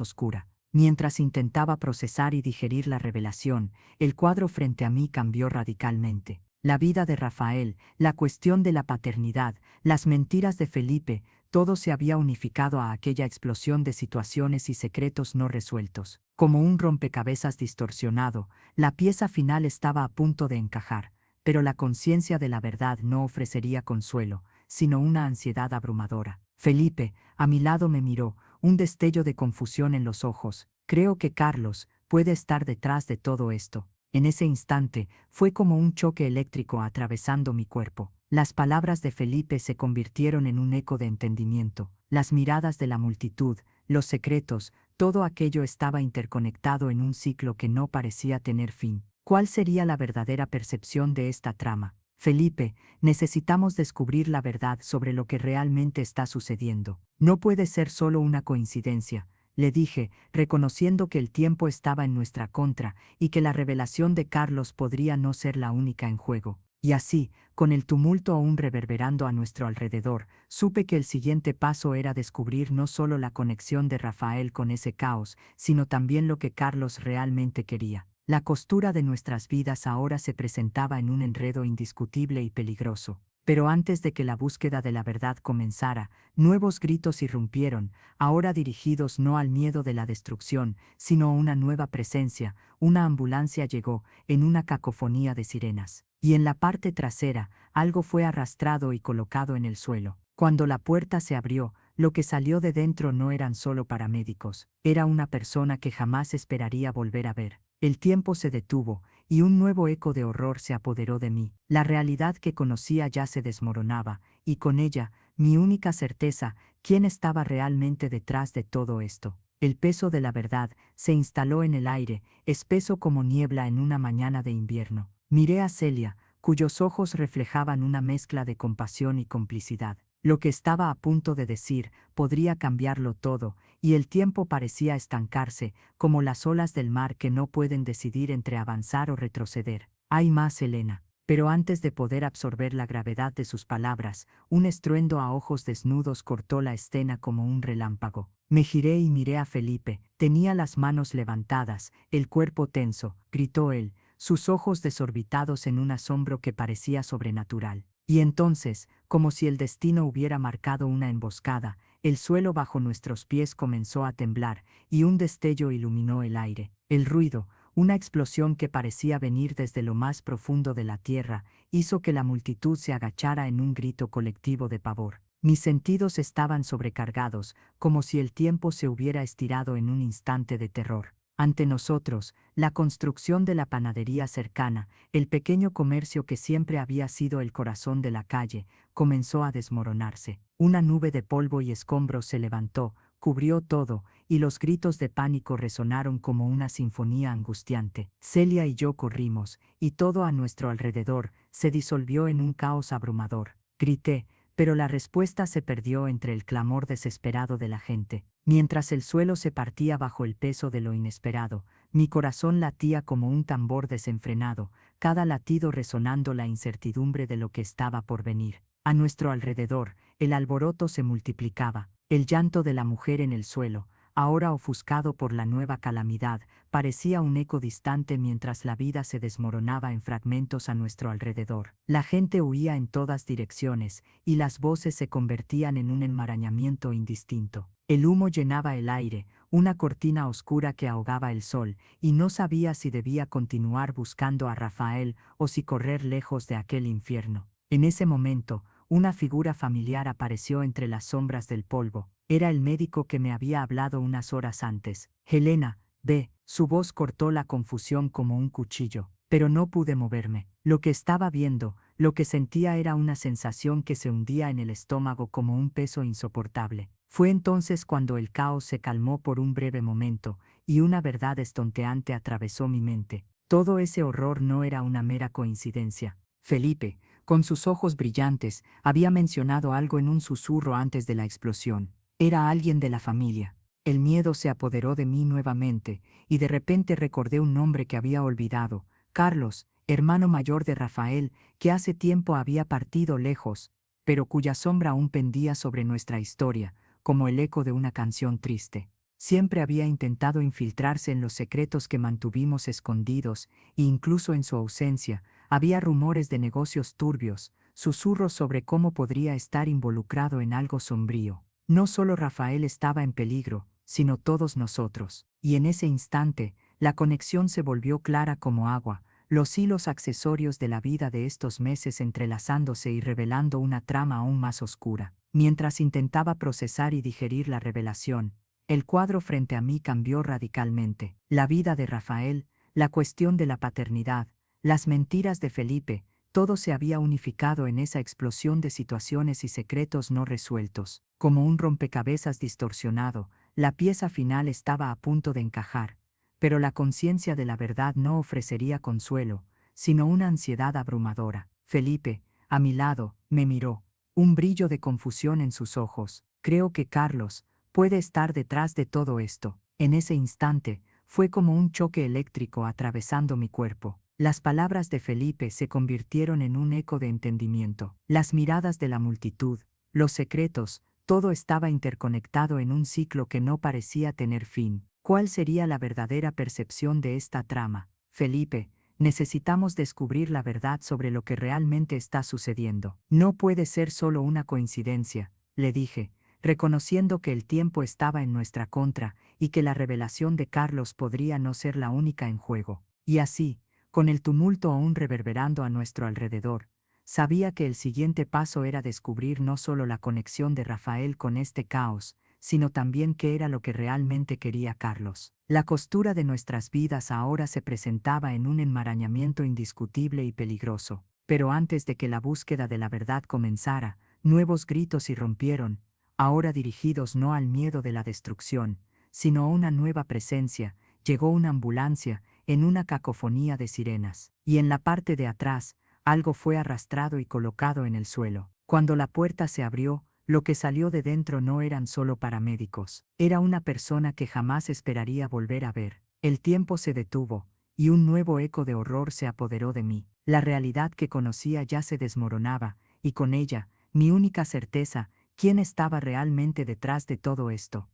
oscura. Mientras intentaba procesar y digerir la revelación, el cuadro frente a mí cambió radicalmente. La vida de Rafael, la cuestión de la paternidad, las mentiras de Felipe, todo se había unificado a aquella explosión de situaciones y secretos no resueltos. Como un rompecabezas distorsionado, la pieza final estaba a punto de encajar, pero la conciencia de la verdad no ofrecería consuelo, sino una ansiedad abrumadora. Felipe, a mi lado, me miró, un destello de confusión en los ojos. Creo que Carlos puede estar detrás de todo esto. En ese instante, fue como un choque eléctrico atravesando mi cuerpo. Las palabras de Felipe se convirtieron en un eco de entendimiento. Las miradas de la multitud, los secretos, todo aquello estaba interconectado en un ciclo que no parecía tener fin. ¿Cuál sería la verdadera percepción de esta trama? Felipe, necesitamos descubrir la verdad sobre lo que realmente está sucediendo. No puede ser solo una coincidencia, le dije, reconociendo que el tiempo estaba en nuestra contra y que la revelación de Carlos podría no ser la única en juego. Y así, con el tumulto aún reverberando a nuestro alrededor, supe que el siguiente paso era descubrir no solo la conexión de Rafael con ese caos, sino también lo que Carlos realmente quería. La costura de nuestras vidas ahora se presentaba en un enredo indiscutible y peligroso. Pero antes de que la búsqueda de la verdad comenzara, nuevos gritos irrumpieron, ahora dirigidos no al miedo de la destrucción, sino a una nueva presencia. Una ambulancia llegó, en una cacofonía de sirenas. Y en la parte trasera, algo fue arrastrado y colocado en el suelo. Cuando la puerta se abrió, lo que salió de dentro no eran solo paramédicos, era una persona que jamás esperaría volver a ver. El tiempo se detuvo, y un nuevo eco de horror se apoderó de mí. La realidad que conocía ya se desmoronaba, y con ella, mi única certeza, quién estaba realmente detrás de todo esto. El peso de la verdad se instaló en el aire, espeso como niebla en una mañana de invierno. Miré a Celia, cuyos ojos reflejaban una mezcla de compasión y complicidad. Lo que estaba a punto de decir podría cambiarlo todo, y el tiempo parecía estancarse, como las olas del mar que no pueden decidir entre avanzar o retroceder. Hay más, Elena. Pero antes de poder absorber la gravedad de sus palabras, un estruendo a ojos desnudos cortó la escena como un relámpago. Me giré y miré a Felipe. Tenía las manos levantadas, el cuerpo tenso, gritó él, sus ojos desorbitados en un asombro que parecía sobrenatural. Y entonces, como si el destino hubiera marcado una emboscada, el suelo bajo nuestros pies comenzó a temblar, y un destello iluminó el aire. El ruido, una explosión que parecía venir desde lo más profundo de la tierra, hizo que la multitud se agachara en un grito colectivo de pavor. Mis sentidos estaban sobrecargados, como si el tiempo se hubiera estirado en un instante de terror. Ante nosotros, la construcción de la panadería cercana, el pequeño comercio que siempre había sido el corazón de la calle, comenzó a desmoronarse. Una nube de polvo y escombros se levantó, cubrió todo, y los gritos de pánico resonaron como una sinfonía angustiante. Celia y yo corrimos, y todo a nuestro alrededor se disolvió en un caos abrumador. Grité, pero la respuesta se perdió entre el clamor desesperado de la gente. Mientras el suelo se partía bajo el peso de lo inesperado, mi corazón latía como un tambor desenfrenado, cada latido resonando la incertidumbre de lo que estaba por venir. A nuestro alrededor, el alboroto se multiplicaba, el llanto de la mujer en el suelo, ahora ofuscado por la nueva calamidad, parecía un eco distante mientras la vida se desmoronaba en fragmentos a nuestro alrededor. La gente huía en todas direcciones, y las voces se convertían en un enmarañamiento indistinto. El humo llenaba el aire, una cortina oscura que ahogaba el sol, y no sabía si debía continuar buscando a Rafael o si correr lejos de aquel infierno. En ese momento, una figura familiar apareció entre las sombras del polvo. Era el médico que me había hablado unas horas antes. Helena, ve. Su voz cortó la confusión como un cuchillo. Pero no pude moverme. Lo que estaba viendo, lo que sentía era una sensación que se hundía en el estómago como un peso insoportable. Fue entonces cuando el caos se calmó por un breve momento, y una verdad estonteante atravesó mi mente. Todo ese horror no era una mera coincidencia. Felipe, con sus ojos brillantes, había mencionado algo en un susurro antes de la explosión. Era alguien de la familia. El miedo se apoderó de mí nuevamente, y de repente recordé un nombre que había olvidado, Carlos, hermano mayor de Rafael, que hace tiempo había partido lejos, pero cuya sombra aún pendía sobre nuestra historia, como el eco de una canción triste. Siempre había intentado infiltrarse en los secretos que mantuvimos escondidos, e incluso en su ausencia, había rumores de negocios turbios, susurros sobre cómo podría estar involucrado en algo sombrío. No solo Rafael estaba en peligro, sino todos nosotros. Y en ese instante, la conexión se volvió clara como agua, los hilos accesorios de la vida de estos meses entrelazándose y revelando una trama aún más oscura. Mientras intentaba procesar y digerir la revelación, el cuadro frente a mí cambió radicalmente. La vida de Rafael, la cuestión de la paternidad, las mentiras de Felipe, todo se había unificado en esa explosión de situaciones y secretos no resueltos. Como un rompecabezas distorsionado, la pieza final estaba a punto de encajar, pero la conciencia de la verdad no ofrecería consuelo, sino una ansiedad abrumadora. Felipe, a mi lado, me miró, un brillo de confusión en sus ojos. Creo que Carlos puede estar detrás de todo esto. En ese instante, fue como un choque eléctrico atravesando mi cuerpo. Las palabras de Felipe se convirtieron en un eco de entendimiento. Las miradas de la multitud, los secretos, todo estaba interconectado en un ciclo que no parecía tener fin. ¿Cuál sería la verdadera percepción de esta trama? Felipe, Necesitamos descubrir la verdad sobre lo que realmente está sucediendo. No puede ser solo una coincidencia, le dije, reconociendo que el tiempo estaba en nuestra contra y que la revelación de Carlos podría no ser la única en juego. Y así, con el tumulto aún reverberando a nuestro alrededor, sabía que el siguiente paso era descubrir no solo la conexión de Rafael con este caos, sino también qué era lo que realmente quería Carlos. La costura de nuestras vidas ahora se presentaba en un enmarañamiento indiscutible y peligroso. Pero antes de que la búsqueda de la verdad comenzara, nuevos gritos irrumpieron, ahora dirigidos no al miedo de la destrucción, sino a una nueva presencia. Llegó una ambulancia, en una cacofonía de sirenas, y en la parte de atrás, algo fue arrastrado y colocado en el suelo. Cuando la puerta se abrió, lo que salió de dentro no eran solo paramédicos, era una persona que jamás esperaría volver a ver. El tiempo se detuvo, y un nuevo eco de horror se apoderó de mí. La realidad que conocía ya se desmoronaba, y con ella, mi única certeza, quién estaba realmente detrás de todo esto.